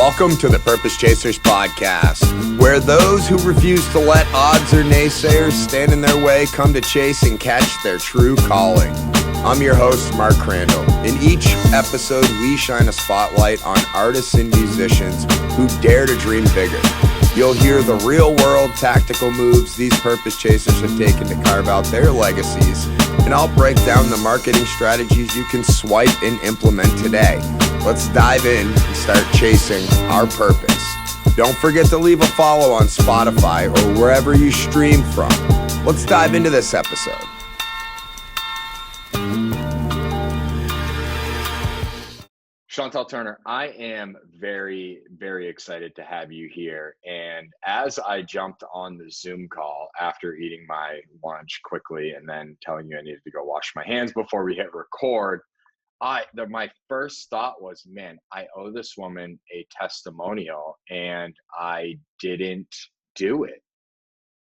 Welcome to the Purpose Chasers podcast, where those who refuse to let odds or naysayers stand in their way come to chase and catch their true calling. I'm your host, Mark Crandall. In each episode, we shine a spotlight on artists and musicians who dare to dream bigger. You'll hear the real-world tactical moves these Purpose Chasers have taken to carve out their legacies, and I'll break down the marketing strategies you can swipe and implement today. Let's dive in and start chasing our purpose. Don't forget to leave a follow on Spotify or wherever you stream from. Let's dive into this episode. Chantelle Turner, I am very, very excited to have you here. And as I jumped on the Zoom call after eating my lunch quickly and then telling you I needed to go wash my hands before we hit record, my first thought was, man, I owe this woman a testimonial and I didn't do it.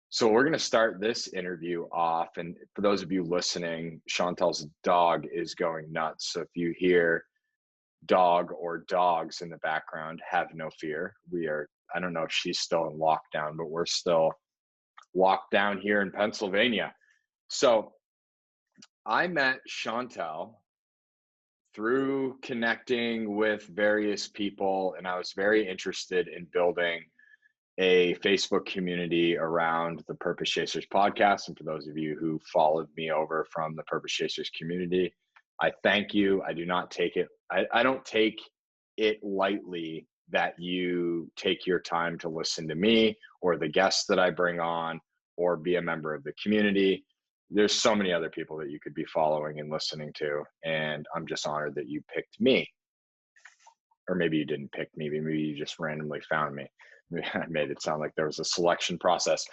So we're going to start this interview off. And for those of you listening, Chantelle's dog is going nuts. So if you hear dog or dogs in the background, have no fear. I don't know if she's still in lockdown, but we're still locked down here in Pennsylvania. So I met Chantelle through connecting with various people, and I was very interested in building a Facebook community around the Purpose Chasers podcast. And for those of you who followed me over from the Purpose Chasers community, I thank you. I do not take it. I don't take it lightly that you take your time to listen to me or the guests that I bring on or be a member of the community. There's so many other people that you could be following and listening to. And I'm just honored that you picked me. Or maybe you didn't pick me. Maybe you just randomly found me. I made it sound like there was a selection process.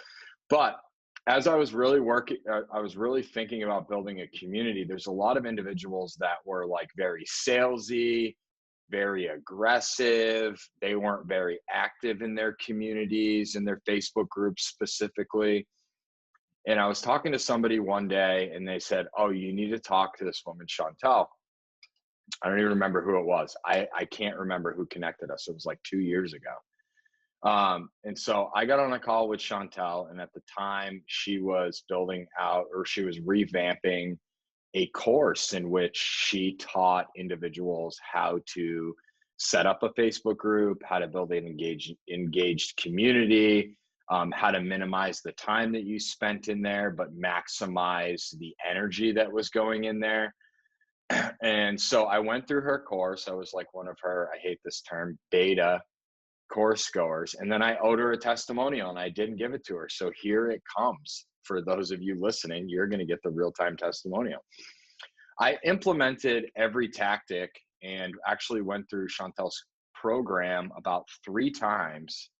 But as I was really thinking about building a community, there's a lot of individuals that were like very salesy, very aggressive. They weren't very active in their communities, in their Facebook groups specifically. And I was talking to somebody one day and they said, oh, you need to talk to this woman, Chantelle. I don't even remember who it was. I can't remember who connected us. It was like 2 years ago. And so I got on a call with Chantelle, and at the time she was building out, or she was revamping a course in which she taught individuals how to set up a Facebook group, how to build an engaged community, how to minimize the time that you spent in there, but maximize the energy that was going in there. And so I went through her course. I was like one of her, I hate this term, beta course goers. And then I owed her a testimonial and I didn't give it to her. So here it comes. For those of you listening, you're going to get the real-time testimonial. I implemented every tactic and actually went through Chantelle's program about 3 times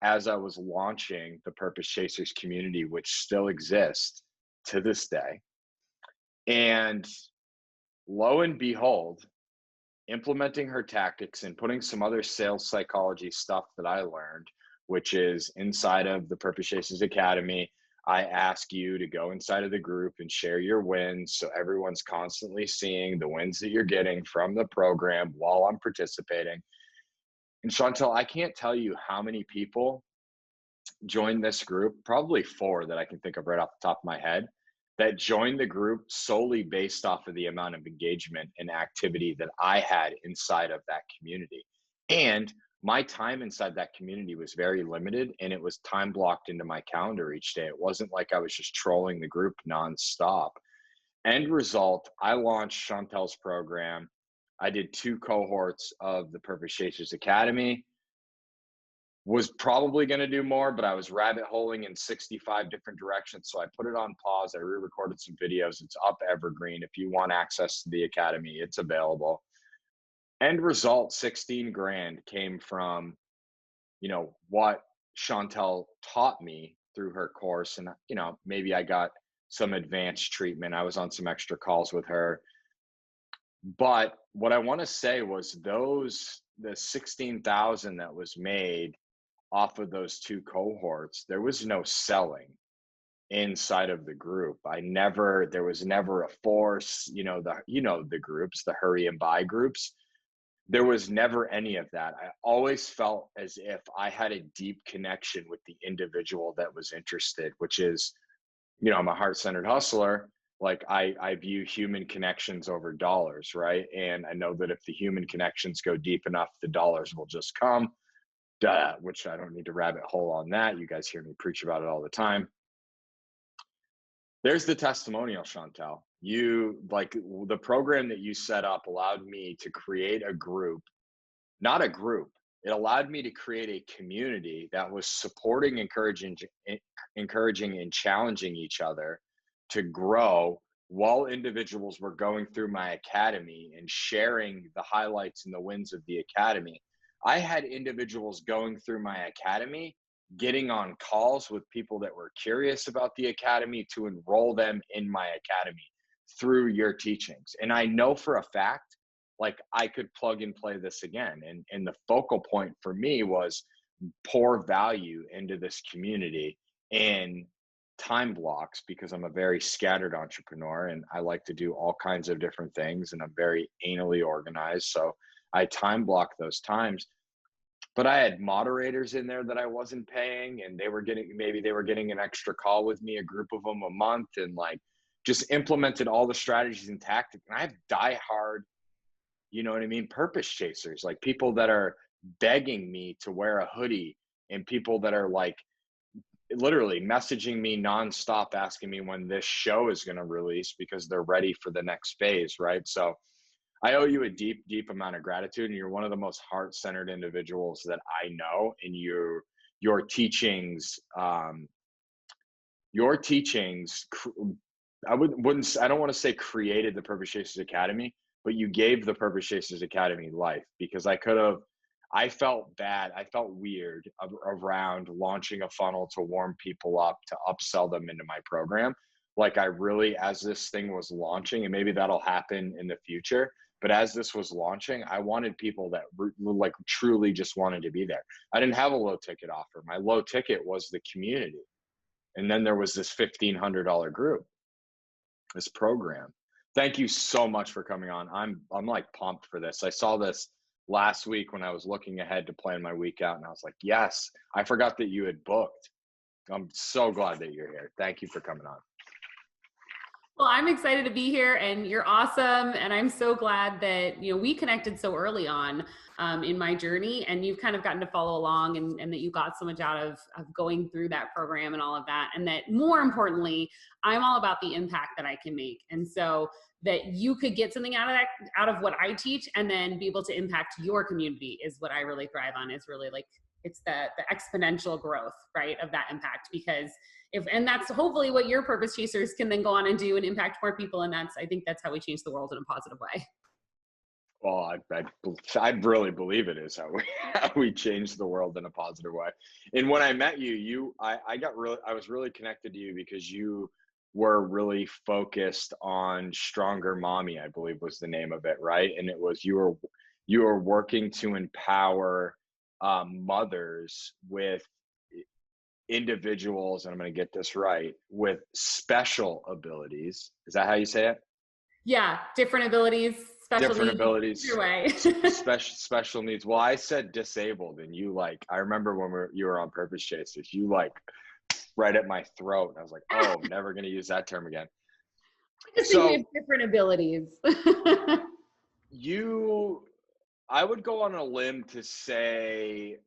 as I was launching the Purpose Chasers community, which still exists to this day. And lo and behold, implementing her tactics and putting some other sales psychology stuff that I learned, which is inside of the Purpose Chasers Academy, I ask you to go inside of the group and share your wins. So everyone's constantly seeing the wins that you're getting from the program while I'm participating. And Chantelle, I can't tell you how many people joined this group, probably 4 that I can think of right off the top of my head, that joined the group solely based off of the amount of engagement and activity that I had inside of that community. And my time inside that community was very limited, and it was time blocked into my calendar each day. It wasn't like I was just trolling the group nonstop. End result, I launched Chantelle's program. I did 2 cohorts of the Purpose Chasers Academy. Was probably going to do more, but I was rabbit holing in 65 different directions. So I put it on pause. I re-recorded some videos. It's up evergreen. If you want access to the Academy, it's available. End result, 16 grand came from, what Chantelle taught me through her course. And, maybe I got some advanced treatment. I was on some extra calls with her. But what I want to say was the 16,000 that was made off of those 2 cohorts, there was no selling inside of the group. There was never a force, the groups, the hurry and buy groups. there was never any of that. I always felt as if I had a deep connection with the individual that was interested, which is, I'm a heart-centered hustler. Like I view human connections over dollars, right? And I know that if the human connections go deep enough, the dollars will just come. Duh, which I don't need to rabbit hole on that. You guys hear me preach about it all the time. There's the testimonial, Chantelle. The program that you set up allowed me to create a group, not a group. It allowed me to create a community that was supporting, encouraging and challenging each other to grow while individuals were going through my academy and sharing the highlights and the wins of the academy. I had individuals going through my academy, getting on calls with people that were curious about the academy to enroll them in my academy through your teachings. And I know for a fact, like I could plug and play this again. And the focal point for me was pour value into this community in time blocks, because I'm a very scattered entrepreneur and I like to do all kinds of different things and I'm very anally organized. So I time block those times. But I had moderators in there that I wasn't paying, and maybe they were getting an extra call with me, a group of them a month, and like just implemented all the strategies and tactics. And I have diehard, you know what I mean, purpose chasers, like people that are begging me to wear a hoodie, and people that are like literally messaging me nonstop, asking me when this show is going to release because they're ready for the next phase, right? So I owe you a deep, deep amount of gratitude, and you're one of the most heart-centered individuals that I know. And your teachings, your teachings, I don't want to say created the Purpose Chasers Academy, but you gave the Purpose Chasers Academy life, because I felt bad. I felt weird around launching a funnel to warm people up, to upsell them into my program. Like I really, as this thing was launching, and maybe that'll happen in the future, but as this was launching, I wanted people that like truly just wanted to be there. I didn't have a low ticket offer. My low ticket was the community. And then there was this $1,500 group, this program. Thank you so much for coming on. I'm like pumped for this. I saw this last week when I was looking ahead to plan my week out, and I was like, yes, I forgot that you had booked. I'm so glad that you're here. Thank you for coming on. Well, I'm excited to be here, and you're awesome. And I'm so glad that, we connected so early on in my journey, and you've kind of gotten to follow along, and that you got so much out of going through that program and all of that. And that more importantly, I'm all about the impact that I can make. And so that you could get something out of what I teach, and then be able to impact your community is what I really thrive on. Is really like, it's the exponential growth, right, of that impact. Because and that's hopefully what your purpose chasers can then go on and do and impact more people. And I think that's how we change the world in a positive way. Well, I really believe it is how we change the world in a positive way. And when I met you, I was really connected to you because you were really focused on Stronger Mommy, I believe was the name of it, right? And it was you were working to empower mothers with individuals, and I'm going to get this right, with special abilities. Is that how you say it? Yeah, different abilities, Different abilities, either way. special needs. Well, I said disabled, and you I remember when you were on Purpose Chasers, you right at my throat, and I was like, oh, never going to use that term again. So we have different abilities. I would go on a limb to say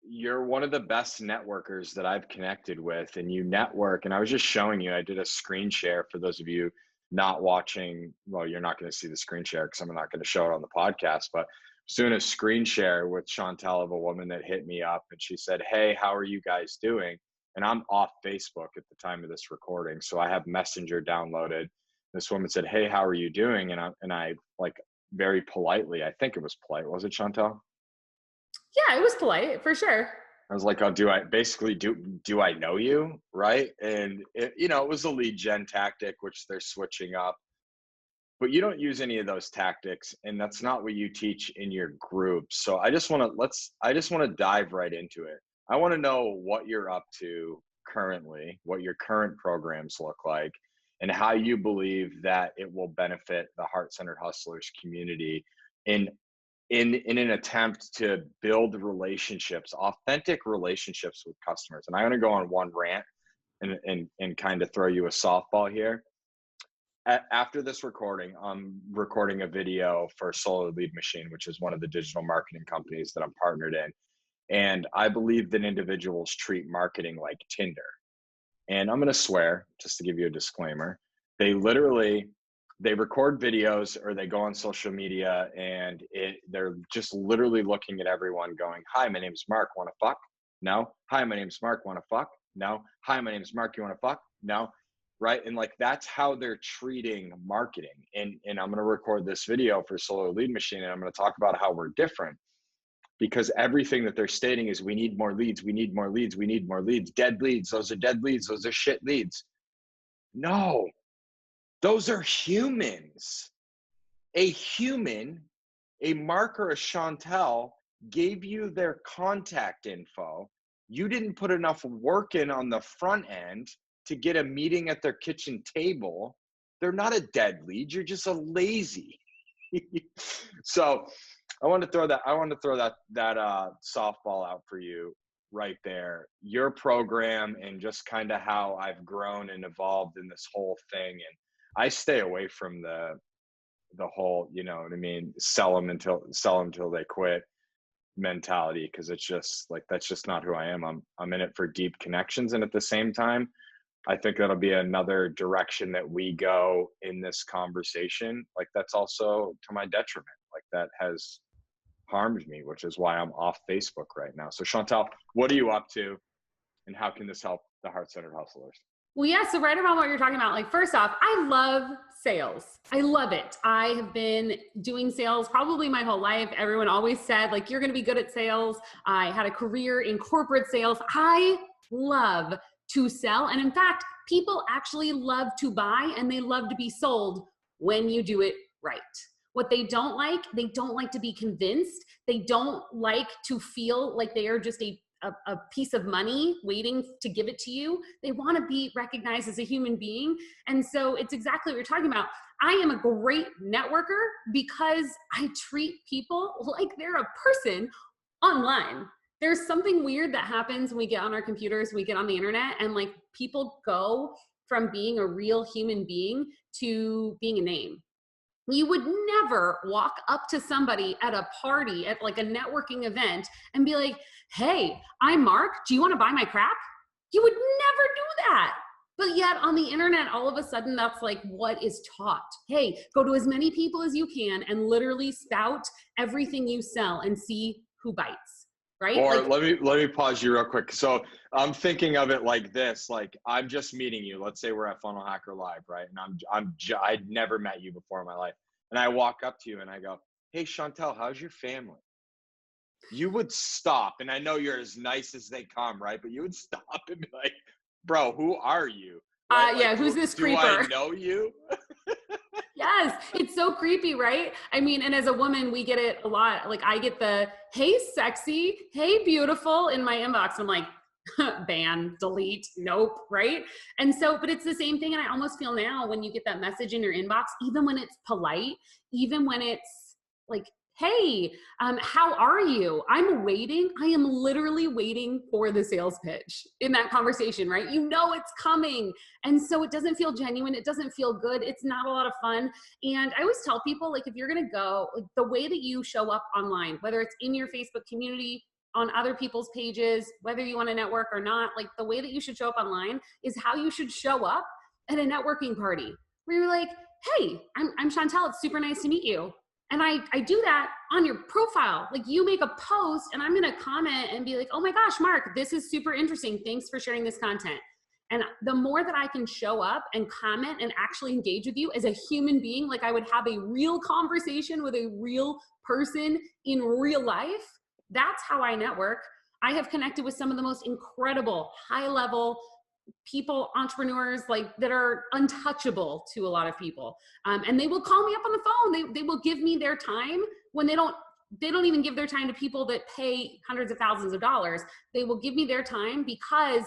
you're one of the best networkers that I've connected with, and you network. And I was just showing you, I did a screen share for those of you not watching. Well, you're not going to see the screen share because I'm not going to show it on the podcast, but I was doing a screen share with Chantelle of a woman that hit me up, and she said, hey, how are you guys doing? And I'm off Facebook at the time of this recording, so I have Messenger downloaded. This woman said, hey, how are you doing? And I very politely, I think it was polite. Was it, Chantelle? Yeah, it was polite for sure. I was like, oh, do I know you? Right. And it was a lead gen tactic, which they're switching up, but you don't use any of those tactics. And that's not what you teach in your group. So I just want to dive right into it. I want to know what you're up to currently, what your current programs look like, and how you believe that it will benefit the Heart Centered Hustlers community in in an attempt to build relationships, authentic relationships with customers. And I'm going to go on one rant and kind of throw you a softball here. After this recording, I'm recording a video for Solar Lead Machine, which is one of the digital marketing companies that I'm partnered in. And I believe that individuals treat marketing like Tinder. And I'm going to swear, just to give you a disclaimer, they record videos or they go on social media and they're just literally looking at everyone going, hi, my name's Mark, want to fuck? No. Hi, my name's Mark, want to fuck? No. Hi, my name's Mark, you want to fuck? No. Right. And like, that's how they're treating marketing. And I'm going to record this video for Solar Lead Machine. And I'm going to talk about how we're different, because everything that they're stating is we need more leads. We need more leads. We need more leads. Dead leads. Those are dead leads. Those are shit leads. No, those are humans. A human, a Mark or a Chantelle gave you their contact info. You didn't put enough work in on the front end to get a meeting at their kitchen table. They're not a dead lead. You're just a lazy. So I want to throw that softball out for you right there. Your program and just kind of how I've grown and evolved in this whole thing. And I stay away from the whole, you know what I mean, sell them until they quit mentality, because it's just like, that's just not who I am. I'm in it for deep connections. And at the same time, I think that'll be another direction that we go in this conversation. Like, that's also to my detriment. Like, that has harmed me, which is why I'm off Facebook right now. So Chantelle, what are you up to and how can this help the Heart-Centered Hustlers? Well, yeah, so right around what you're talking about, like, first off, I love sales. I love it. I have been doing sales probably my whole life. Everyone always said, like, you're going to be good at sales. I had a career in corporate sales. I love to sell. And in fact, people actually love to buy and they love to be sold when you do it right. What they don't like to be convinced. They don't like to feel like they are just a piece of money waiting to give it to you. They want to be recognized as a human being. And so it's exactly what you're talking about. I am a great networker because I treat people like they're a person online. There's something weird that happens when we get on our computers, we get on the internet, and like, people go from being a real human being to being a name. You would never walk up to somebody at a party, at like a networking event, and be like, hey, I'm Mark, do you want to buy my crap? You would never do that. But yet on the internet, all of a sudden, that's like what is taught. Hey, go to as many people as you can and literally spout everything you sell and see who bites. Right? Or like, let me pause you real quick. So I'm thinking of it like this: like, I'm just meeting you. Let's say we're at Funnel Hacker Live, right? And I'd never met you before in my life, and I walk up to you and I go, "Hey, Chantelle, how's your family?" You would stop, and I know you're as nice as they come, right? But you would stop and be like, "Bro, who are you?" Right? yeah, Like, who's this creeper? Do I know you? Yes, it's so creepy, right? I mean, and as a woman, we get it a lot. Like, I get the, hey, sexy, hey, beautiful in my inbox. I'm like, ban, delete, nope, right? And so, but it's the same thing. And I almost feel now when you get that message in your inbox, even when it's polite, even when it's like, hey, how are you? I'm waiting. I am literally waiting for the sales pitch in that conversation, right? You know it's coming. And so it doesn't feel genuine. It doesn't feel good. It's not a lot of fun. And I always tell people, like, if you're going to go, like, the way that you show up online, whether it's in your Facebook community, on other people's pages, whether you want to network or not, like, the way that you should show up online is how you should show up at a networking party where you're like, hey, I'm Chantelle. It's super nice to meet you. And I do that on your profile. Like, you make a post and I'm going to comment and be like, oh my gosh, Mark, this is super interesting. Thanks for sharing this content. And the more that I can show up and comment and actually engage with you as a human being, like I would have a real conversation with a real person in real life, that's how I network. I have connected with some of the most incredible high-level people, entrepreneurs, like, that are untouchable to a lot of people. And they will call me up on the phone. They will give me their time when they don't even give their time to people that pay hundreds of thousands of dollars. They will give me their time because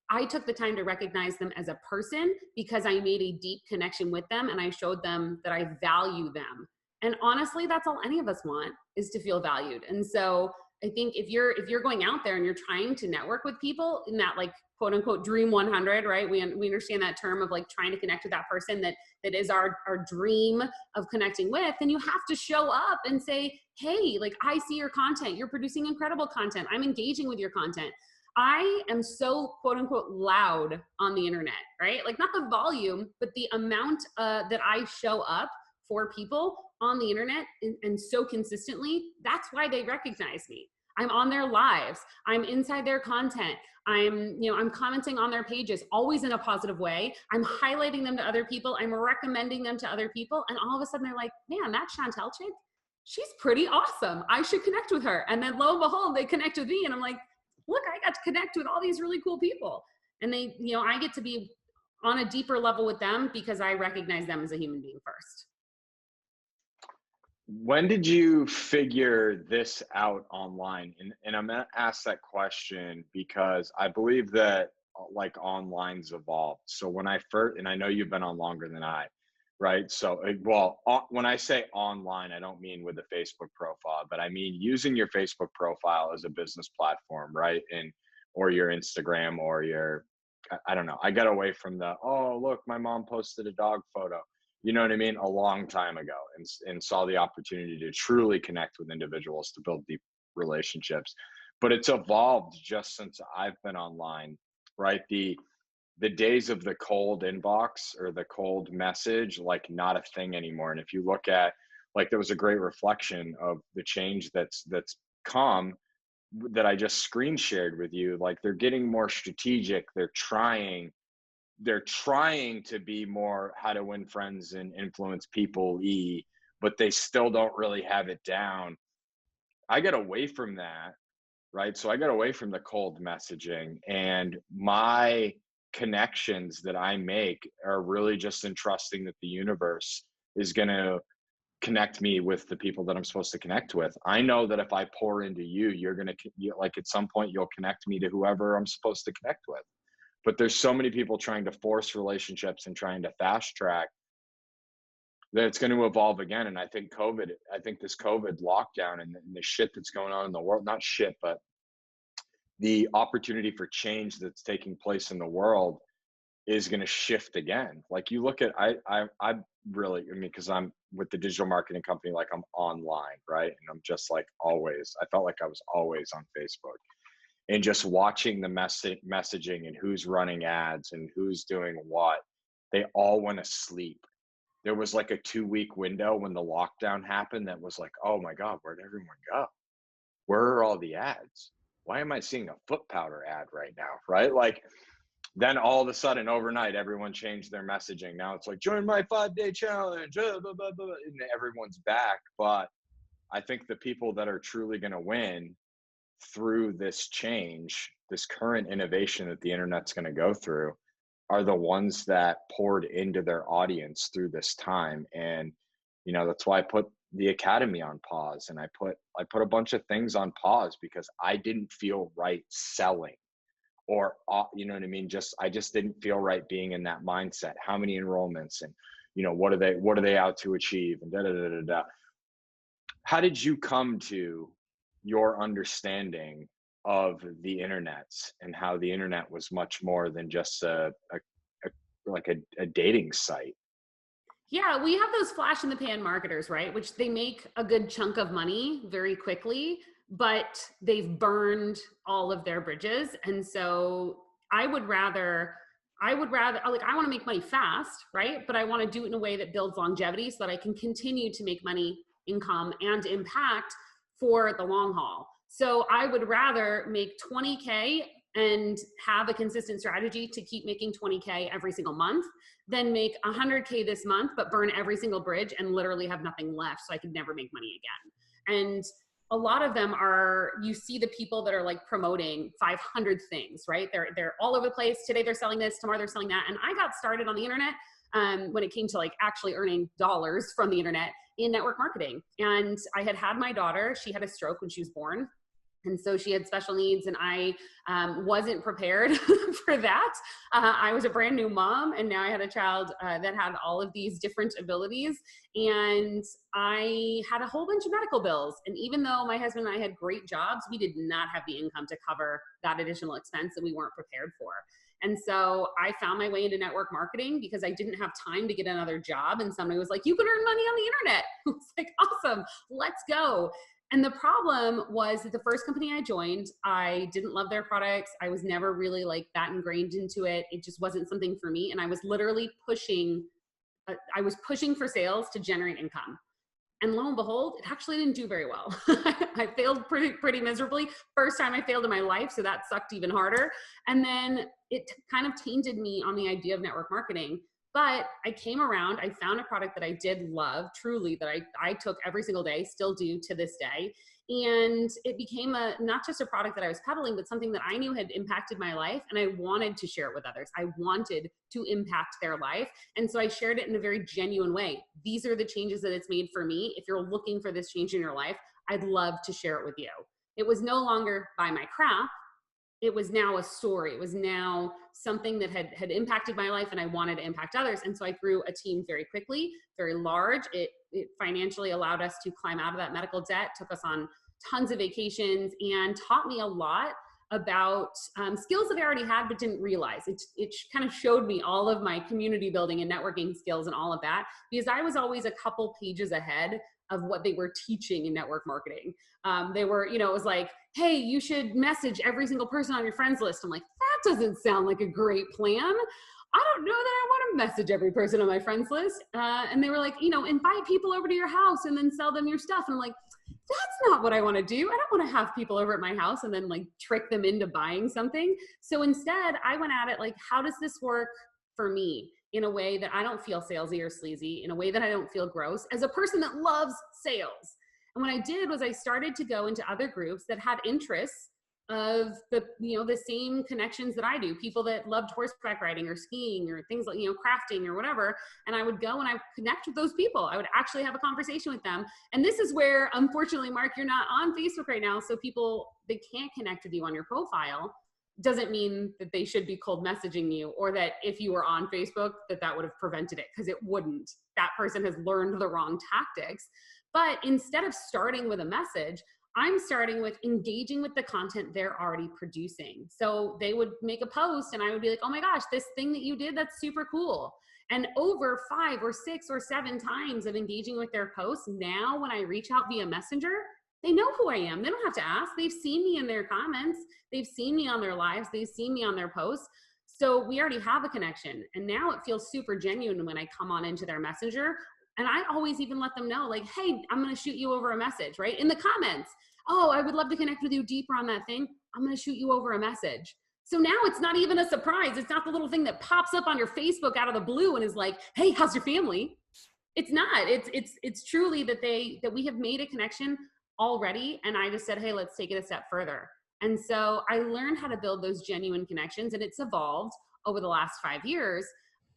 I took the time to recognize them as a person, because I made a deep connection with them and I showed them that I value them. And honestly, that's all any of us want, is to feel valued. And so I think if you're going out there and you're trying to network with people in that, like, quote unquote dream 100, right? We understand that term of like trying to connect with that person that is our dream of connecting with, then you have to show up and say, hey, like, I see your content, you're producing incredible content, I'm engaging with your content. I am so, quote unquote, loud on the internet, right? Like, not the volume, but the amount that I show up for people on the internet, and so consistently, that's why they recognize me. I'm on their lives, I'm inside their content, I'm commenting on their pages, always in a positive way. I'm highlighting them to other people, I'm recommending them to other people, and all of a sudden they're like, man, that Chantelle chick, she's pretty awesome, I should connect with her. And then lo and behold, they connect with me, and I'm like, look, I got to connect with all these really cool people. And they, I get to be on a deeper level with them because I recognize them as a human being first. When did you figure this out online? And I'm going to ask that question because I believe that like online's evolved. So when I first, and I know you've been on longer than I, right? So, well, when I say online, I don't mean with a Facebook profile, but I mean using your Facebook profile as a business platform, right? And, or your Instagram or your, I don't know. I got away from the, oh, look, my mom posted a dog photo. You know what I mean? A long time ago, and saw the opportunity to truly connect with individuals, to build deep relationships. But it's evolved just since I've been online, right? The days of the cold inbox or the cold message, like, not a thing anymore. And if you look at, like, there was a great reflection of the change that's come, that I just screen shared with you. Like, they're getting more strategic. They're trying to be more how to win friends and influence people, but they still don't really have it down. I got away from that, right? So I got away from the cold messaging, and my connections that I make are really just in trusting that the universe is going to connect me with the people that I'm supposed to connect with. I know that if I pour into you, you're going to, like, at some point you'll connect me to whoever I'm supposed to connect with. But there's so many people trying to force relationships and trying to fast track that it's going to evolve again. And I think this COVID lockdown and the shit that's going on in the world, not shit, but the opportunity for change that's taking place in the world is going to shift again. Like, you look at, I really, I mean, because I'm with the digital marketing company, like, I'm online, right? And I'm just like always, I felt like I was always on Facebook. And just watching the messaging and who's running ads and who's doing what, they all went to sleep. There was like a 2-week window when the lockdown happened that was like, oh my God, where'd everyone go? Where are all the ads? Why am I seeing a foot powder ad right now, right? Like, then all of a sudden, overnight, everyone changed their messaging. Now it's like, join my 5-day challenge, blah, blah, blah, blah, and everyone's back. But I think the people that are truly going to win through this change, this current innovation that the internet's going to go through, are the ones that poured into their audience through this time. And that's why I put the academy on pause, and I put a bunch of things on pause because I didn't feel right selling, or you know what I mean, I just didn't feel right being in that mindset. How many enrollments, and what are they out to achieve, and da da da da da. How did you come to your understanding of the internet, and how the internet was much more than just a dating site? Yeah, we have those flash in the pan marketers, right? Which they make a good chunk of money very quickly, but they've burned all of their bridges. And so I would rather, like, I want to make money fast, right? But I want to do it in a way that builds longevity so that I can continue to make money, income, and impact for the long haul. So I would rather make 20K and have a consistent strategy to keep making 20K every single month than make 100K this month, but burn every single bridge and literally have nothing left so I could never make money again. And a lot of them are, you see the people that are like promoting 500 things, right? They're all over the place. Today they're selling this, tomorrow they're selling that. And I got started on the internet when it came to like actually earning dollars from the internet in network marketing. And I had my daughter, she had a stroke when she was born. And so she had special needs, and I wasn't prepared for that. I was a brand new mom, and now I had a child that had all of these different abilities. And I had a whole bunch of medical bills. And even though my husband and I had great jobs, we did not have the income to cover that additional expense that we weren't prepared for. And so I found my way into network marketing because I didn't have time to get another job. And somebody was like, you can earn money on the internet. I was like, awesome, let's go. And the problem was that the first company I joined, I didn't love their products. I was never really like that ingrained into it. It just wasn't something for me. And I was literally pushing for sales to generate income. And lo and behold, it actually didn't do very well. I failed pretty miserably. First time I failed in my life, so that sucked even harder. And then it kind of tainted me on the idea of network marketing. But I came around, I found a product that I did love, truly, that I took every single day, still do to this day. And it became not just a product that I was peddling, but something that I knew had impacted my life. And I wanted to share it with others. I wanted to impact their life. And so I shared it in a very genuine way. These are the changes that it's made for me. If you're looking for this change in your life, I'd love to share it with you. It was no longer buy my crap. It was now a story. It was now something that had impacted my life, and I wanted to impact others. And so I grew a team very quickly, very large. It financially allowed us to climb out of that medical debt, took us on tons of vacations, and taught me a lot about skills that I already had but didn't realize. It kind of showed me all of my community building and networking skills and all of that, because I was always a couple pages ahead of what they were teaching in network marketing. They were, it was like, hey, you should message every single person on your friends list. I'm like, that doesn't sound like a great plan. I don't know that I want to message every person on my friends list. And they were like, invite people over to your house and then sell them your stuff. And I'm like, that's not what I want to do. I don't want to have people over at my house and then like trick them into buying something. So instead, I went at it like, how does this work for me in a way that I don't feel salesy or sleazy, in a way that I don't feel gross, as a person that loves sales? And what I did was I started to go into other groups that had interests of the same connections that I do, people that loved horseback riding or skiing or things like, crafting or whatever. And I would go and I would connect with those people. I would actually have a conversation with them. And this is where, unfortunately, Mark, you're not on Facebook right now. So people, they can't connect with you on your profile. Doesn't mean that they should be cold messaging you, or that if you were on Facebook, that would have prevented it, because it wouldn't. That person has learned the wrong tactics. But instead of starting with a message, I'm starting with engaging with the content they're already producing. So they would make a post and I would be like, oh my gosh, this thing that you did, that's super cool. And over 5 or 6 or 7 times of engaging with their posts, now when I reach out via Messenger, they know who I am. They don't have to ask. They've seen me in their comments. They've seen me on their lives. They've seen me on their posts. So we already have a connection. And now it feels super genuine when I come on into their Messenger. And I always even let them know, like, hey, I'm going to shoot you over a message, right? In the comments. Oh, I would love to connect with you deeper on that thing. I'm going to shoot you over a message. So now it's not even a surprise. It's not the little thing that pops up on your Facebook out of the blue and is like, hey, how's your family? It's not. It's truly that we have made a connection already. And I just said, hey, let's take it a step further. And so I learned how to build those genuine connections, and it's evolved over the last 5 years.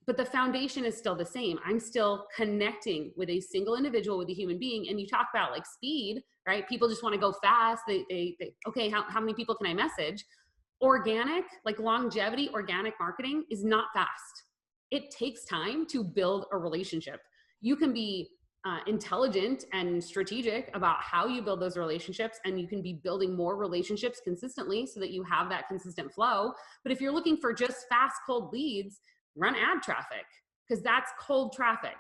But the foundation is still the same. I'm still connecting with a single individual, with a human being. And you talk about like speed, right? People just want to go fast. Okay, how many people can I message? Organic, like longevity, organic marketing is not fast. It takes time to build a relationship. You can be intelligent and strategic about how you build those relationships, and you can be building more relationships consistently so that you have that consistent flow. But if you're looking for just fast, cold leads, run ad traffic, because that's cold traffic.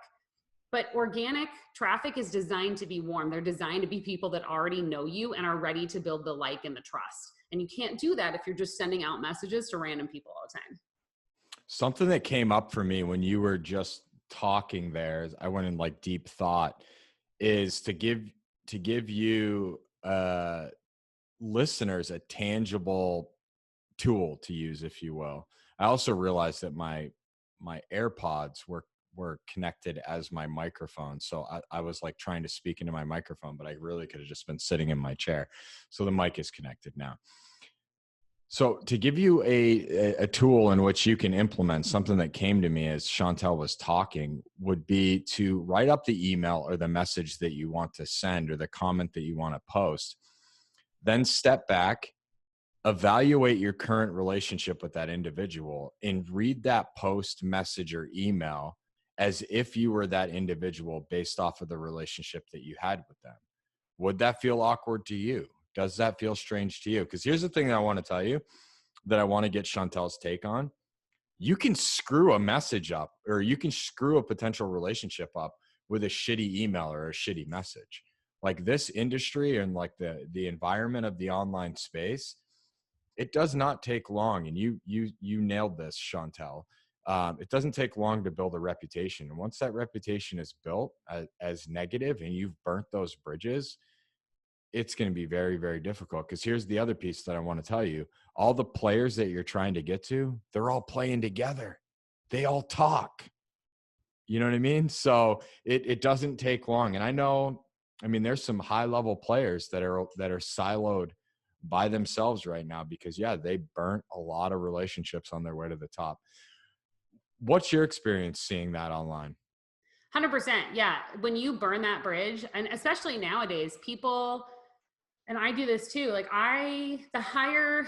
But organic traffic is designed to be warm. They're designed to be people that already know you and are ready to build the like and the trust. And you can't do that if you're just sending out messages to random people all the time. Something that came up for me when you were just talking there, I went in like deep thought, is to give you listeners a tangible tool to use, if you will. I also realized that my AirPods were connected as my microphone. So I was like trying to speak into my microphone, but I really could have just been sitting in my chair. So the mic is connected now. So to give you a tool in which you can implement, something that came to me as Chantelle was talking would be to write up the email or the message that you want to send or the comment that you want to post. then step back, evaluate your current relationship with that individual, and read that post, message, or email as if you were that individual based off of the relationship that you had with them. Would that feel awkward to you? Does that feel strange to you? Because here's the thing that I want to tell you that I want to get Chantelle's take on. You can screw a message up, or you can screw a potential relationship up with a shitty email or a shitty message. Like this industry and like the environment of the online space, it does not take long. And you nailed this, Chantelle. It doesn't take long to build a reputation. And once that reputation is built as negative and you've burnt those bridges, it's going to be very, very difficult. Because here's the other piece that I want to tell you. All the players that you're trying to get to, they're all playing together. They all talk. You know what I mean? So it doesn't take long. And I mean, there's some high level players that are siloed by themselves right now because, yeah, they burnt a lot of relationships on their way to the top. What's your experience seeing that online? 100%. Yeah. When you burn that bridge, and especially nowadays, people, and I do this too, like the higher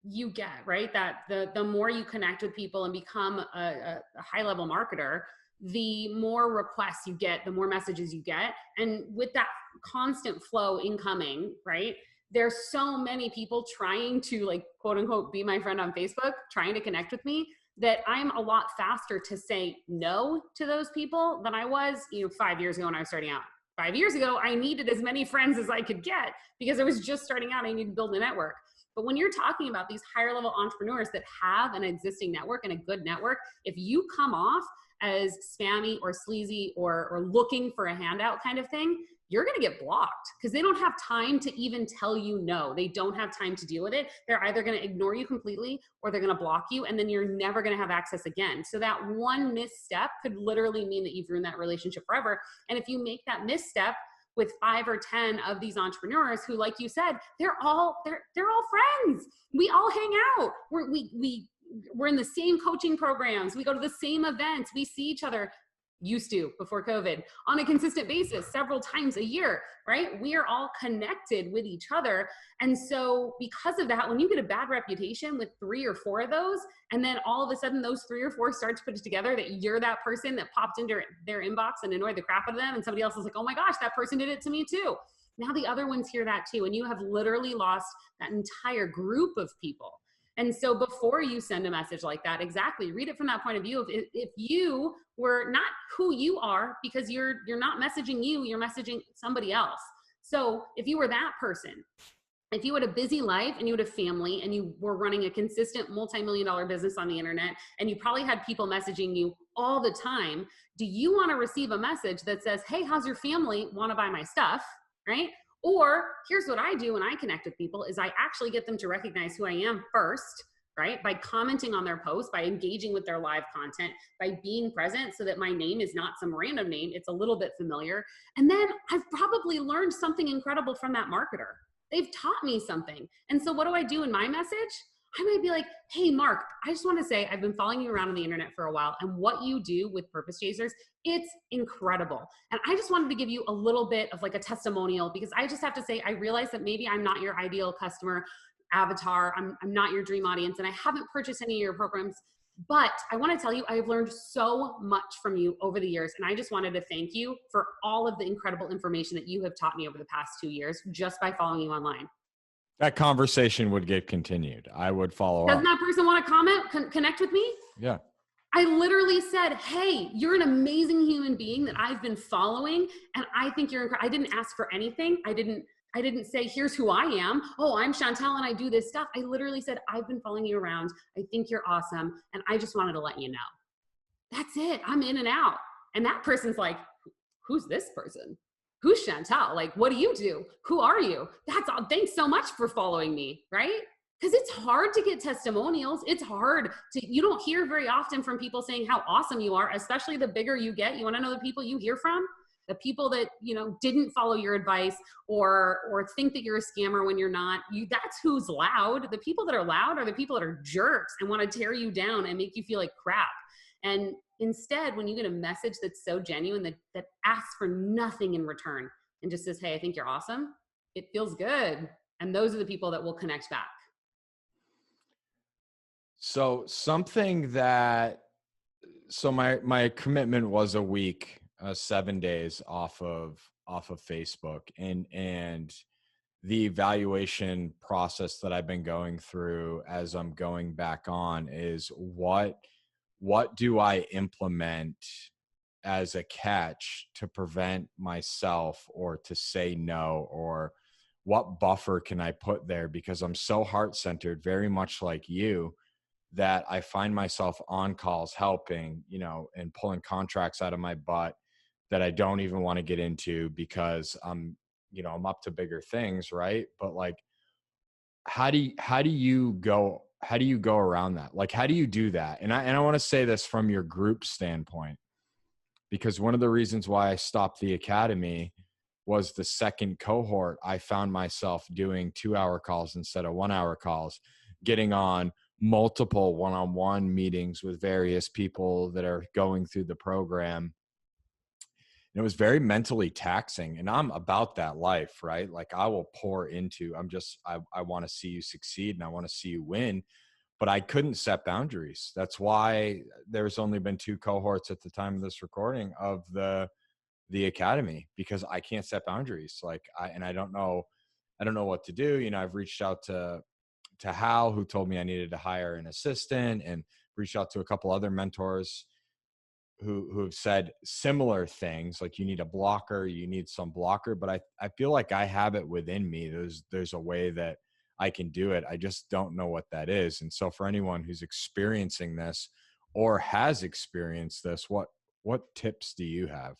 you get, right? That the more you connect with people and become a high level marketer, the more requests you get, the more messages you get. And with that constant flow incoming, right? There's so many people trying to, like, quote unquote, be my friend on Facebook, trying to connect with me, that I'm a lot faster to say no to those people than I was, 5 years ago when I was starting out. 5 years ago, I needed as many friends as I could get because I was just starting out. I needed to build a network. But when you're talking about these higher level entrepreneurs that have an existing network and a good network, if you come off as spammy or sleazy or looking for a handout kind of thing, you're going to get blocked because they don't have time to even tell you no. They don't have time to deal with it. They're either going to ignore you completely or they're going to block you, and then you're never going to have access again. So that one misstep could literally mean that you've ruined that relationship forever. And if you make that misstep with 5 or 10 of these entrepreneurs who, like you said, they're all friends. We all hang out. We're in the same coaching programs. We go to the same events. We see each other, used to before COVID, on a consistent basis, several times a year, right? We are all connected with each other. And so because of that, when you get a bad reputation with 3 or 4 of those, and then all of a sudden those 3 or 4 start to put it together that you're that person that popped into their inbox and annoyed the crap out of them, and somebody else is like, oh my gosh, that person did it to me too. Now the other ones hear that too, and you have literally lost that entire group of people. And so before you send a message like that, exactly, read it from that point of view. If you were not who you are, because you're not messaging you, you're messaging somebody else. So if you were that person, if you had a busy life and you had a family and you were running a consistent multi-million-dollar business on the internet, and you probably had people messaging you all the time, do you want to receive a message that says, hey, how's your family? Want to buy my stuff, right? Or here's what I do when I connect with people is I actually get them to recognize who I am first, right? By commenting on their posts, by engaging with their live content, by being present so that my name is not some random name. It's a little bit familiar. And then I've probably learned something incredible from that marketer. They've taught me something. And so what do I do in my message? I might be like, hey, Mark, I just want to say I've been following you around on the internet for a while, and what you do with Purpose Chasers, it's incredible. And I just wanted to give you a little bit of like a testimonial, because I just have to say, I realize that maybe I'm not your ideal customer avatar. I'm not your dream audience, and I haven't purchased any of your programs, but I want to tell you, I've learned so much from you over the years. And I just wanted to thank you for all of the incredible information that you have taught me over the past 2 years, just by following you online. That conversation would get continued. I would follow up. Doesn't that person want to comment, connect with me? Yeah. I literally said, hey, you're an amazing human being that I've been following, and I think you're incredible. I didn't ask for anything. I didn't say, here's who I am. Oh, I'm Chantelle and I do this stuff. I literally said, I've been following you around. I think you're awesome. And I just wanted to let you know. That's it. I'm in and out. And that person's like, who's this person? Who's Chantelle? Like, what do you do? Who are you? That's all. Thanks so much for following me, right? Because it's hard to get testimonials. It's hard you don't hear very often from people saying how awesome you are, especially the bigger you get. You want to know the people you hear from? The people that, didn't follow your advice or think that you're a scammer when you're not. That's who's loud. The people that are loud are the people that are jerks and want to tear you down and make you feel like crap. And instead, when you get a message that's so genuine, that asks for nothing in return and just says, hey, I think you're awesome, it feels good. And those are the people that will connect back. So my commitment was a week, 7 days off of Facebook, and the evaluation process that I've been going through as I'm going back on is what do I implement as a catch to prevent myself or to say no, or what buffer can I put there? Because I'm so heart-centered, very much like you, that I find myself on calls helping, and pulling contracts out of my butt that I don't even want to get into because I'm up to bigger things, right? But like, how do you go around that? Like, how do you do that? And I want to say this from your group standpoint, because one of the reasons why I stopped the academy was the second cohort. I found myself doing 2-hour calls instead of 1-hour calls, getting on multiple one-on-one meetings with various people that are going through the program. And it was very mentally taxing, and I'm about that life, right? Like, I will pour into, I want to see you succeed and I want to see you win, but I couldn't set boundaries. That's why there's only been 2 cohorts at the time of this recording of the academy, because I can't set boundaries. Like, I don't know what to do. I've reached out to Hal, who told me I needed to hire an assistant, and reached out to a couple other mentors who have said similar things, like you need a blocker, you need some blocker. But I feel like I have it within me. There's a way that I can do it. I just don't know what that is. And so for anyone who's experiencing this or has experienced this, what tips do you have?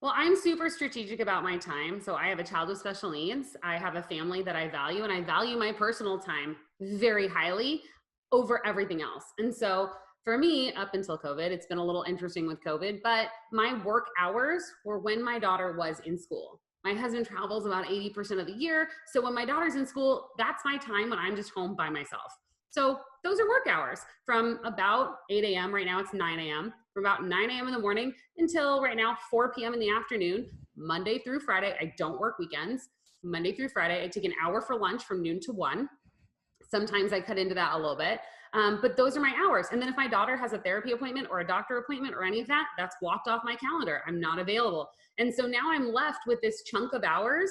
Well, I'm super strategic about my time. So I have a child with special needs. I have a family that I value, and I value my personal time very highly over everything else. And so for me, up until COVID, it's been a little interesting with COVID, but my work hours were when my daughter was in school. My husband travels about 80% of the year. So when my daughter's in school, that's my time when I'm just home by myself. So those are work hours from about 8 a.m. Right now it's 9 a.m. From about 9 a.m. in the morning until right now 4 p.m. in the afternoon, Monday through Friday. I don't work weekends. Monday through Friday, I take an hour for lunch from noon to 1. Sometimes I cut into that a little bit, but those are my hours. And then if my daughter has a therapy appointment or a doctor appointment or any of that, that's blocked off my calendar. I'm not available. And so now I'm left with this chunk of hours,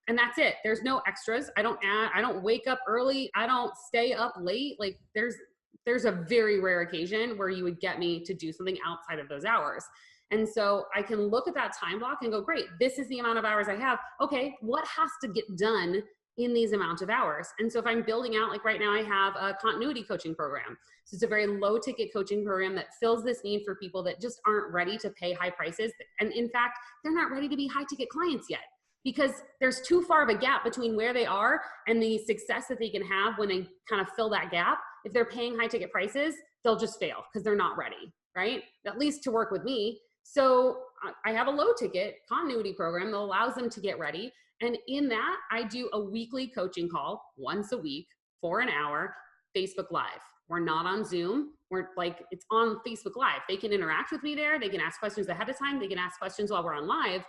and that's it. There's no extras. I don't wake up early. I don't stay up late. Like there's a very rare occasion where you would get me to do something outside of those hours. And so I can look at that time block and go, great, this is the amount of hours I have. Okay, what has to get done in these amount of hours? And so if I'm building out, like right now I have a continuity coaching program. So it's a very low ticket coaching program that fills this need for people that just aren't ready to pay high prices. And in fact, they're not ready to be high ticket clients yet, because there's too far of a gap between where they are and the success that they can have when they kind of fill that gap. If they're paying high ticket prices, they'll just fail because they're not ready, right? At least to work with me. So I have a low ticket continuity program that allows them to get ready. And in that, I do a weekly coaching call once a week for an hour, Facebook Live. We're not on Zoom. It's on Facebook Live. They can interact with me there. They can ask questions ahead of time. They can ask questions while we're on live,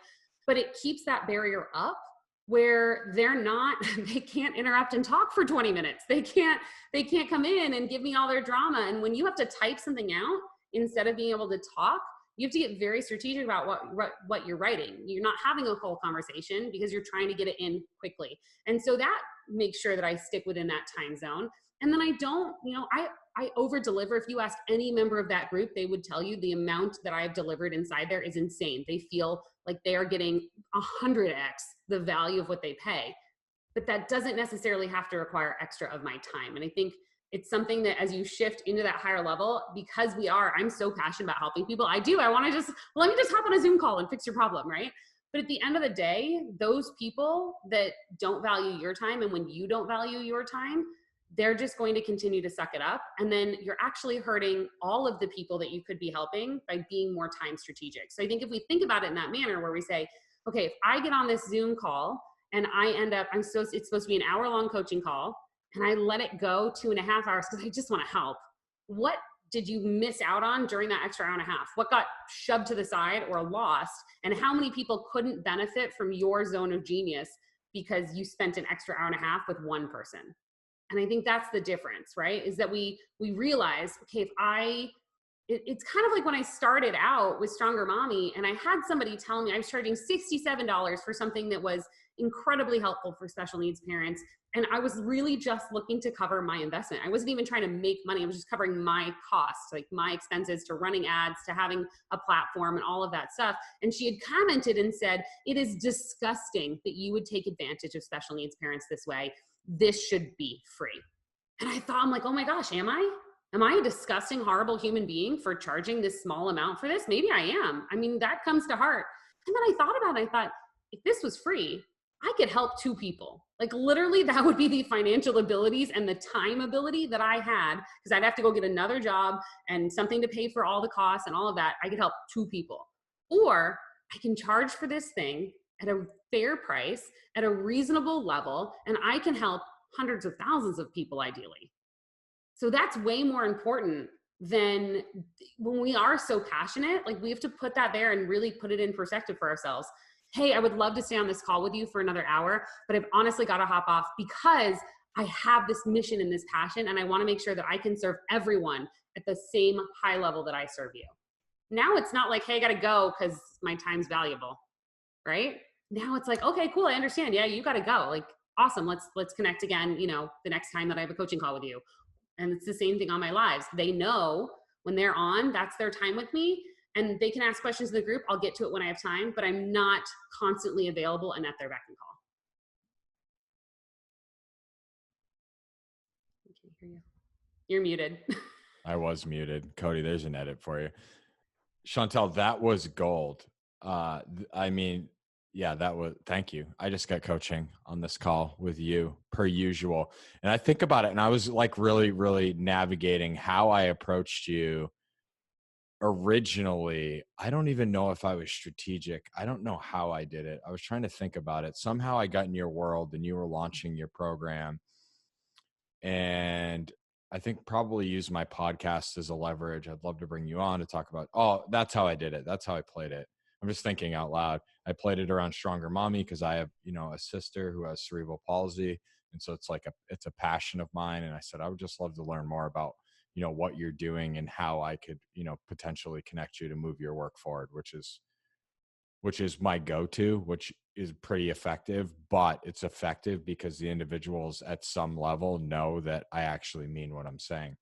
but it keeps that barrier up where they can't interrupt and talk for 20 minutes. They can't come in and give me all their drama. And when you have to type something out instead of being able to talk, you have to get very strategic about what you're writing. You're not having a whole conversation because you're trying to get it in quickly. And so that makes sure that I stick within that time zone. And then I don't, I over deliver. If you ask any member of that group, they would tell you the amount that I have delivered inside there is insane. They feel like they are getting 100x the value of what they pay. But that doesn't necessarily have to require extra of my time. And I think it's something that as you shift into that higher level, because I'm so passionate about helping people. I want to let me just hop on a Zoom call and fix your problem, right? But at the end of the day, those people that don't value your time, and when you don't value your time, they're just going to continue to suck it up. And then you're actually hurting all of the people that you could be helping by being more time strategic. So I think if we think about it in that manner where we say, okay, if I get on this Zoom call and I end up, it's supposed to be an hour-long coaching call, and I let it go 2.5 hours because I just want to help. What did you miss out on during that extra hour and a half? What got shoved to the side or lost? And how many people couldn't benefit from your zone of genius because you spent an extra hour and a half with one person. And I think that's the difference, right? Is that we realize, okay, it's kind of like when I started out with Stronger Mommy and I had somebody tell me I was charging $67 for something that was incredibly helpful for special needs parents. And I was really just looking to cover my investment. I wasn't even trying to make money. I was just covering my costs, like my expenses to running ads, to having a platform and all of that stuff. And she had commented and said, it is disgusting that you would take advantage of special needs parents this way. This should be free. And I thought, I'm like, oh my gosh, am I? Am I a disgusting, horrible human being for charging this small amount for this? Maybe I am. I mean, that comes to heart. And then I thought about it. I thought, if this was free, I could help 2 people. Like literally that would be the financial abilities and the time ability that I had, because I'd have to go get another job and something to pay for all the costs and all of that. I could help 2 people. Or I can charge for this thing at a fair price, at a reasonable level, and I can help hundreds of thousands of people ideally. So that's way more important than when we are so passionate. Like we have to put that there and really put it in perspective for ourselves. Hey, I would love to stay on this call with you for another hour, but I've honestly got to hop off because I have this mission and this passion, and I want to make sure that I can serve everyone at the same high level that I serve you. Now it's not like, hey, I got to go because my time's valuable, right? Now it's like, okay, cool, I understand. Yeah, you got to go. Like, awesome. Let's connect again, the next time that I have a coaching call with you. And it's the same thing on my lives. They know when they're on, that's their time with me. And they can ask questions in the group. I'll get to it when I have time, but I'm not constantly available and at their beck and call. I can't hear you. You're muted. I was muted. Cody, there's an edit for you. Chantelle, that was gold. Thank you. I just got coaching on this call with you per usual. And I think about it and I was like really, really navigating how I approached you originally. I don't even know if I was strategic. I don't know how I did it. I was trying to think about it. Somehow I got in your world and you were launching your program. And I think probably use my podcast as a leverage. I'd love to bring you on to talk about, that's how I did it. That's how I played it. I'm just thinking out loud. I played it around Stronger Mommy because I have, a sister who has cerebral palsy. And so it's a passion of mine. And I said, I would just love to learn more about, what you're doing and how I could, potentially connect you to move your work forward, which is my go-to, which is pretty effective, but it's effective because the individuals at some level know that I actually mean what I'm saying.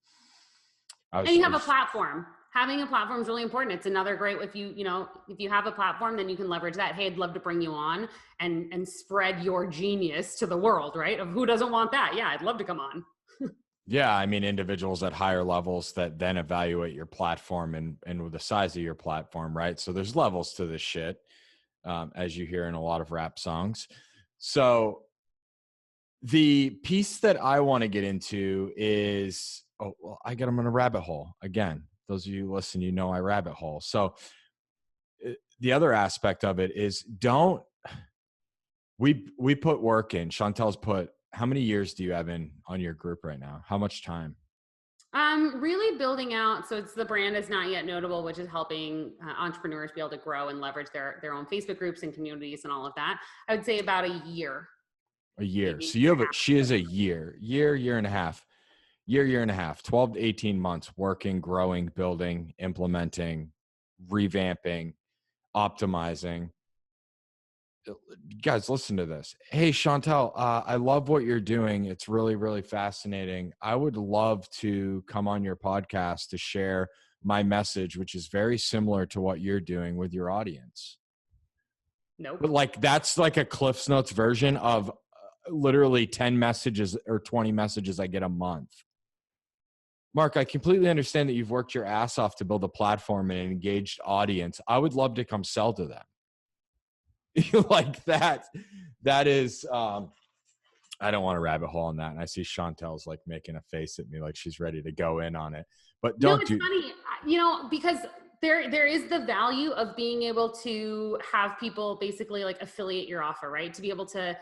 And you have a platform. Having a platform is really important. It's another great, if you have a platform, then you can leverage that. Hey, I'd love to bring you on and spread your genius to the world, right? Of who doesn't want that? Yeah, I'd love to come on. Yeah, I mean, individuals at higher levels that then evaluate your platform and with the size of your platform, right? So there's levels to this shit, as you hear in a lot of rap songs. So the piece that I want to get into is, I'm in a rabbit hole again. Those of you who listen, I rabbit hole. So the other aspect of it is we put work in. Chantelle's put, how many years do you have on your group right now? How much time? Really building out. So it's the brand is not yet notable, which is helping entrepreneurs be able to grow and leverage their own Facebook groups and communities and all of that. I would say about a year. A year. Maybe. So she is a year and a half, 12 to 18 months working, growing, building, implementing, revamping, optimizing. Guys, listen to this. Hey, Chantelle, I love what you're doing. It's really, really fascinating. I would love to come on your podcast to share my message, which is very similar to what you're doing with your audience. Nope. But that's like a Cliff's Notes version of literally 10 messages or 20 messages I get a month. Mark, I completely understand that you've worked your ass off to build a platform and an engaged audience. I would love to come sell to them. Like that is, I don't want to rabbit hole on that. And I see Chantelle's like making a face at me like she's ready to go in on it. But it's funny, because there is the value of being able to have people basically like affiliate your offer, right? To be able to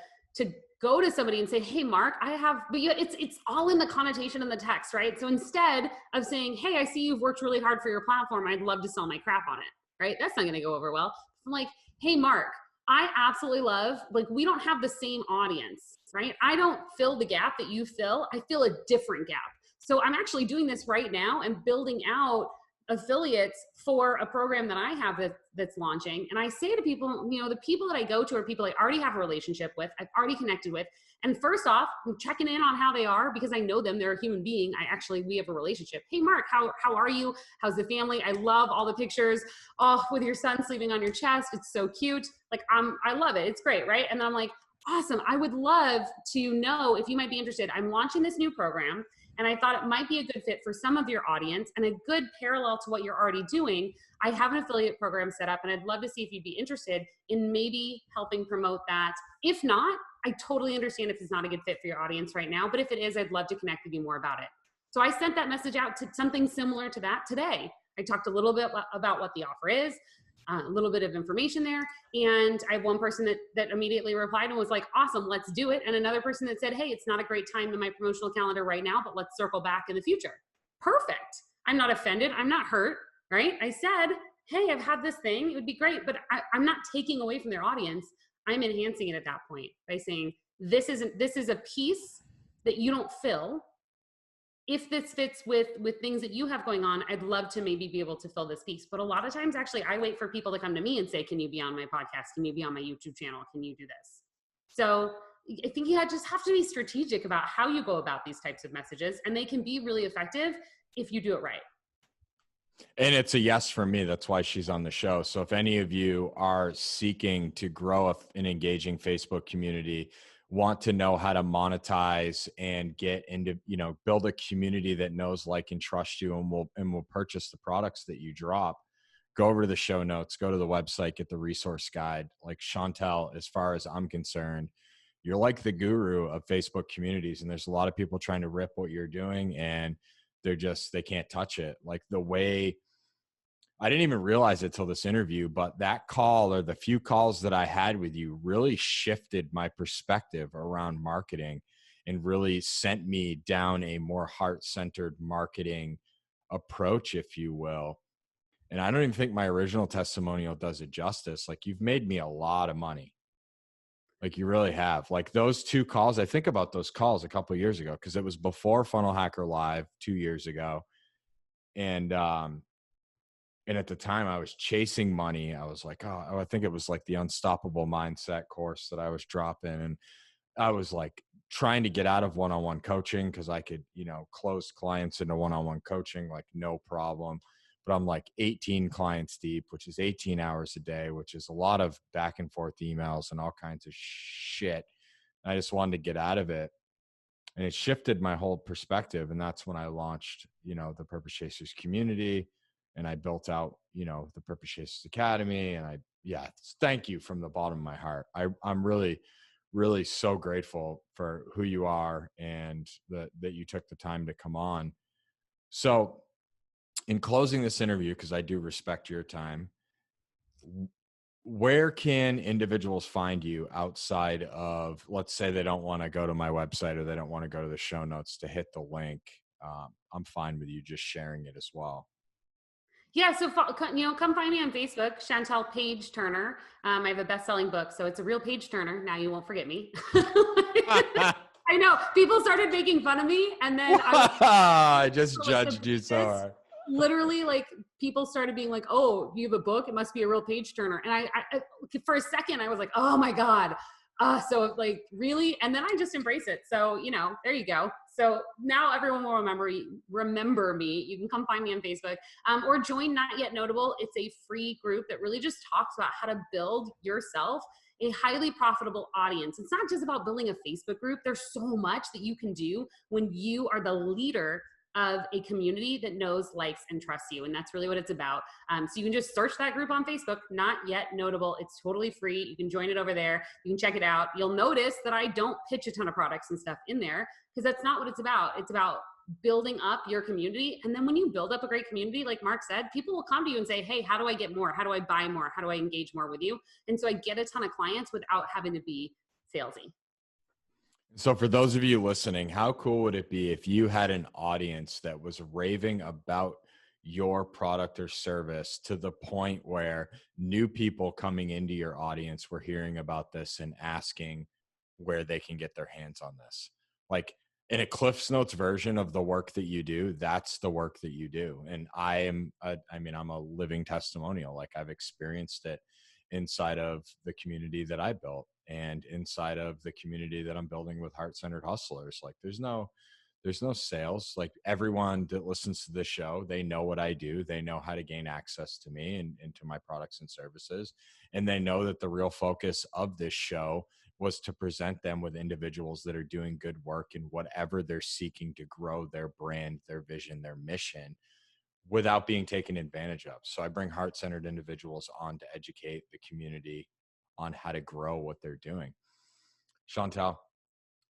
go to somebody and say, hey, Mark, it's all in the connotation in the text, right? So instead of saying, hey, I see you've worked really hard for your platform, I'd love to sell my crap on it, right? That's not going to go over well. I'm like, hey, Mark, I absolutely love, like, we don't have the same audience, right? I don't fill the gap that you fill. I fill a different gap. So I'm actually doing this right now and building out affiliates for a program that I have that's launching. And I say to people, you know, the people that I go to are people I already have a relationship with, I've already connected with. And first off, I'm checking in on how they are because I know them. They're a human being. We have a relationship. Hey, Mark, how are you? How's the family? I love all the pictures. Oh, with your son sleeping on your chest. It's so cute. Like, I love it. It's great, right? And then I'm like, awesome. I would love to know if you might be interested. I'm launching this new program, and I thought it might be a good fit for some of your audience and a good parallel to what you're already doing. I have an affiliate program set up, and I'd love to see if you'd be interested in maybe helping promote that. If not, I totally understand if it's not a good fit for your audience right now, but if it is, I'd love to connect with you more about it. So I sent that message out to something similar to that today. I talked a little bit about what the offer is, a little bit of information there. And I have one person that immediately replied and was like, awesome, let's do it. And another person that said, hey, it's not a great time in my promotional calendar right now, but let's circle back in the future. Perfect. I'm not offended. I'm not hurt, right? I said, hey, I've had this thing. It would be great, but I'm not taking away from their audience. I'm enhancing it at that point by saying, this is a piece that you don't fill. If this fits with things that you have going on, I'd love to maybe be able to fill this piece. But a lot of times, actually, I wait for people to come to me and say, can you be on my podcast? Can you be on my YouTube channel? Can you do this? So I think you just have to be strategic about how you go about these types of messages, and they can be really effective if you do it right. And it's a yes for me. That's why she's on the show. So if any of you are seeking to grow an engaging Facebook community, want to know how to monetize and get into, build a community that knows, like, and trust you and will purchase the products that you drop, go over to the show notes, go to the website, get the resource guide. Like Chantelle, as far as I'm concerned, you're like the guru of Facebook communities. And there's a lot of people trying to rip what you're doing, and they can't touch it. Like, the way, I didn't even realize it till this interview, but that call, or the few calls that I had with you, really shifted my perspective around marketing and really sent me down a more heart-centered marketing approach, if you will. And I don't even think my original testimonial does it justice. Like, you've made me a lot of money. Like, you really have. Like, those two calls, I think about those calls a couple of years ago, because it was before Funnel Hacker Live 2 years ago. And at the time I was chasing money. I was like, I think it was like the Unstoppable Mindset course that I was dropping. And I was like trying to get out of one-on-one coaching because I could, close clients into one-on-one coaching, like, no problem. But I'm like 18 clients deep, which is 18 hours a day, which is a lot of back and forth emails and all kinds of shit. I just wanted to get out of it. And it shifted my whole perspective. And that's when I launched, the Purpose Chasers community. And I built out, the Purpose Chasers Academy. And thank you from the bottom of my heart. I'm really, really so grateful for who you are and that you took the time to come on. So in closing this interview, because I do respect your time, where can individuals find you outside of, let's say they don't want to go to my website or they don't want to go to the show notes to hit the link? I'm fine with you just sharing it as well. Yeah, so come find me on Facebook, Chantelle Page Turner. I have a best-selling book, so it's a real page turner. Now you won't forget me. I know people started making fun of me, and then I just judged you so hard. Literally, like, people started being like, "Oh, you have a book? It must be a real page turner." And I for a second, I was like, "Oh my god!" So, like, really, and then I just embrace it. So, there you go. So now everyone will remember me. You can come find me on Facebook, or join Not Yet Notable. It's a free group that really just talks about how to build yourself a highly profitable audience. It's not just about building a Facebook group. There's so much that you can do when you are the leader of a community that knows, likes, and trusts you. And that's really what it's about. So you can just search that group on Facebook, Not Yet Notable. It's totally free. You can join it over there. You can check it out. You'll notice that I don't pitch a ton of products and stuff in there, because that's not what it's about. It's about building up your community. And then when you build up a great community, like Mark said, people will come to you and say, hey, how do I get more? How do I buy more? How do I engage more with you? And so I get a ton of clients without having to be salesy. So for those of you listening, how cool would it be if you had an audience that was raving about your product or service to the point where new people coming into your audience were hearing about this and asking where they can get their hands on this. Like in a Cliff's Notes version of the work that you do, that's the work that you do. And I'm a living testimonial. Like I've experienced it inside of the community that I built and inside of the community that I'm building with Heart-Centered Hustlers. Like there's no sales. Like everyone that listens to this show, they know what I do. They know how to gain access to me and to my products and services. And they know that the real focus of this show was to present them with individuals that are doing good work in whatever they're seeking to grow their brand, their vision, their mission without being taken advantage of. So I bring heart-centered individuals on to educate the community on how to grow what they're doing. Chantelle,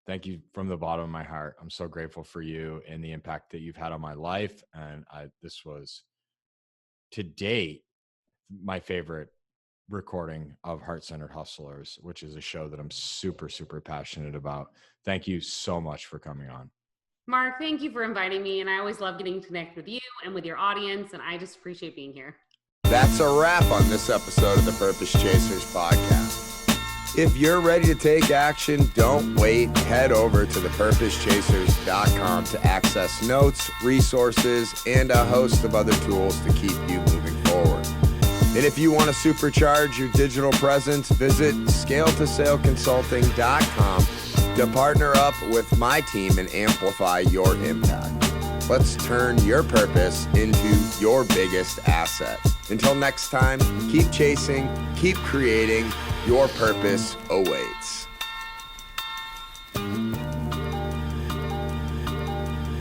thank you from the bottom of my heart. I'm so grateful for you and the impact that you've had on my life. And this was, to date, my favorite recording of Heart-Centered Hustlers, which is a show that I'm super, super passionate about. Thank you so much for coming on. Mark, thank you for inviting me. And I always love getting to connect with you and with your audience. And I just appreciate being here. That's a wrap on this episode of the Purpose Chasers podcast. If you're ready to take action, don't wait. Head over to thepurposechasers.com to access notes, resources, and a host of other tools to keep you moving forward. And if you want to supercharge your digital presence, visit scaletosaleconsulting.com to partner up with my team and amplify your impact. Let's turn your purpose into your biggest asset. Until next time, keep chasing, keep creating. Your purpose awaits.